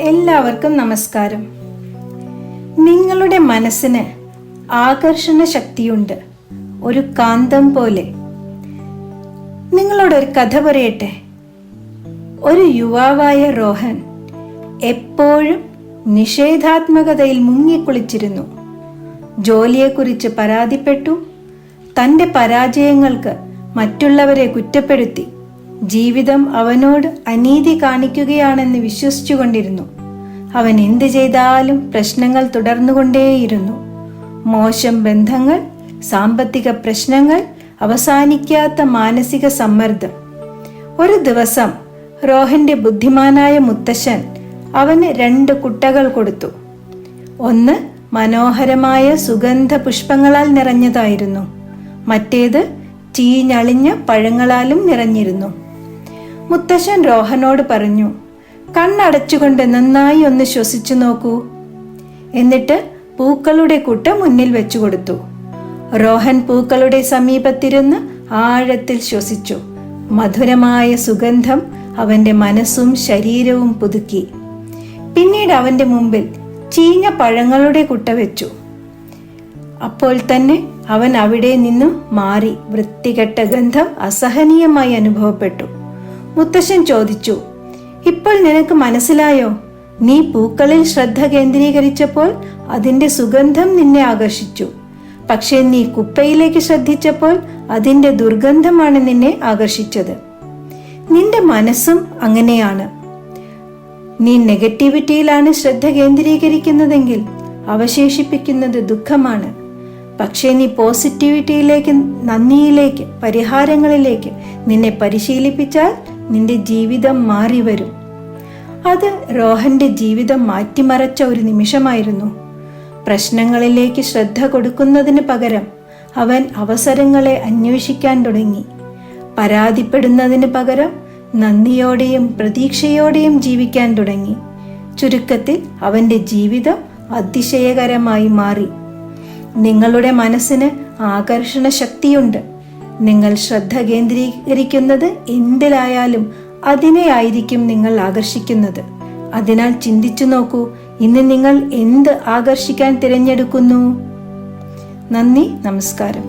എല്ലാവർക്കും നമസ്കാരം. നിങ്ങളുടെ മനസ്സിന് ആകർഷണ ശക്തിയുണ്ട്, ഒരു കാന്തം പോലെ. നിങ്ങളോടൊരു കഥ പറയട്ടെ. ഒരു യുവാവായ റോഹൻ എപ്പോഴും നിഷേധാത്മകതയിൽ മുങ്ങിക്കുളിച്ചിരുന്നു. ജോലിയെക്കുറിച്ച് പരാതിപ്പെട്ടു, തൻ്റെ പരാജയങ്ങൾക്ക് മറ്റുള്ളവരെ കുറ്റപ്പെടുത്തി. ജീവിതം അവനോട് അനീതി കാണിക്കുകയാണെന്ന് വിശ്വസിച്ചുകൊണ്ടിരുന്നു. അവൻ എന്ത് ചെയ്താലും പ്രശ്നങ്ങൾ തുടർന്നുകൊണ്ടേയിരുന്നു. മോശം ബന്ധങ്ങൾ, സാമ്പത്തിക പ്രശ്നങ്ങൾ, അവസാനിക്കാത്ത മാനസിക സമ്മർദ്ദം. ഒരു ദിവസം റോഹന്റെ ബുദ്ധിമാനായ മുത്തശ്ശൻ അവന് 2 കുട്ടകൾ കൊടുത്തു. ഒന്ന് മനോഹരമായ സുഗന്ധ പുഷ്പങ്ങളാൽ നിറഞ്ഞതായിരുന്നു. മറ്റേത് ചീഞ്ഞളിഞ്ഞ പഴങ്ങളാലും നിറഞ്ഞിരുന്നു. മുത്തശ്ശൻ റോഹനോട് പറഞ്ഞു, കണ്ണടച്ചുകൊണ്ട് നന്നായി ഒന്ന് ശ്വസിച്ചു നോക്കൂ. എന്നിട്ട് പൂക്കളുടെ കുട്ട മുന്നിൽ വെച്ചു കൊടുത്തു. റോഹൻ പൂക്കളുടെ സമീപത്തിരുന്ന് ആഴത്തിൽ ശ്വസിച്ചു. മധുരമായ സുഗന്ധം അവന്റെ മനസ്സും ശരീരവും പുതുക്കി. പിന്നീട് അവന്റെ മുമ്പിൽ ചീഞ്ഞ പഴങ്ങളുടെ കുട്ട വെച്ചു. അപ്പോൾ തന്നെ അവൻ അവിടെ നിന്നും മാറി. വൃത്തികെട്ട ഗന്ധം അസഹനീയമായി അനുഭവപ്പെട്ടു. മുത്തശ്ശൻ ചോദിച്ചു, ഇപ്പോൾ നിനക്ക് മനസ്സിലായോ? നീ പൂക്കളിൽ ശ്രദ്ധ കേന്ദ്രീകരിച്ചപ്പോൾ അതിന്റെ സുഗന്ധം നിന്നെ ആകർഷിച്ചു. പക്ഷേ നീ കുപ്പയിലേക്ക് ശ്രദ്ധിച്ചപ്പോൾ അതിന്റെ ദുർഗന്ധമാണ് നിന്നെ ആകർഷിച്ചത്. നിന്റെ മനസ്സും അങ്ങനെയാണ്. നീ നെഗറ്റിവിറ്റിയിലാണ് ശ്രദ്ധ കേന്ദ്രീകരിക്കുന്നതെങ്കിൽ അവശേഷിപ്പിക്കുന്നത് ദുഃഖമാണ്. പക്ഷേ നീ പോസിറ്റിവിറ്റിയിലേക്ക്, നന്ദിയിലേക്ക്, പരിഹാരങ്ങളിലേക്ക് നിന്നെ പരിശീലിപ്പിച്ചാൽ നിന്റെ ജീവിതം മാറി വരും. അത് റോഹന്റെ ജീവിതം മാറ്റിമറിച്ച ഒരു നിമിഷമായിരുന്നു. പ്രശ്നങ്ങളിലേക്ക് ശ്രദ്ധ കൊടുക്കുന്നതിന് പകരം അവൻ അവസരങ്ങളെ അന്വേഷിക്കാൻ തുടങ്ങി. പരാതിപ്പെടുന്നതിന് പകരം നന്ദിയോടെയും പ്രതീക്ഷയോടെയും ജീവിക്കാൻ തുടങ്ങി. ചുരുക്കത്തിൽ അവന്റെ ജീവിതം അതിശയകരമായി മാറി. നിങ്ങളുടെ മനസ്സിന് ആകർഷണ ശക്തിയുണ്ട്. നിങ്ങൾ ശ്രദ്ധ കേന്ദ്രീകരിക്കുന്നത് എന്തിലായാലും അതിനെ ആയിരിക്കും നിങ്ങൾ ആകർഷിക്കുന്നത്. അതിനാൽ ചിന്തിച്ചു നോക്കൂ, ഇന്ന് നിങ്ങൾ എന്ത് ആകർഷിക്കാൻ തിരഞ്ഞെടുക്കുന്നു? നന്ദി, നമസ്കാരം.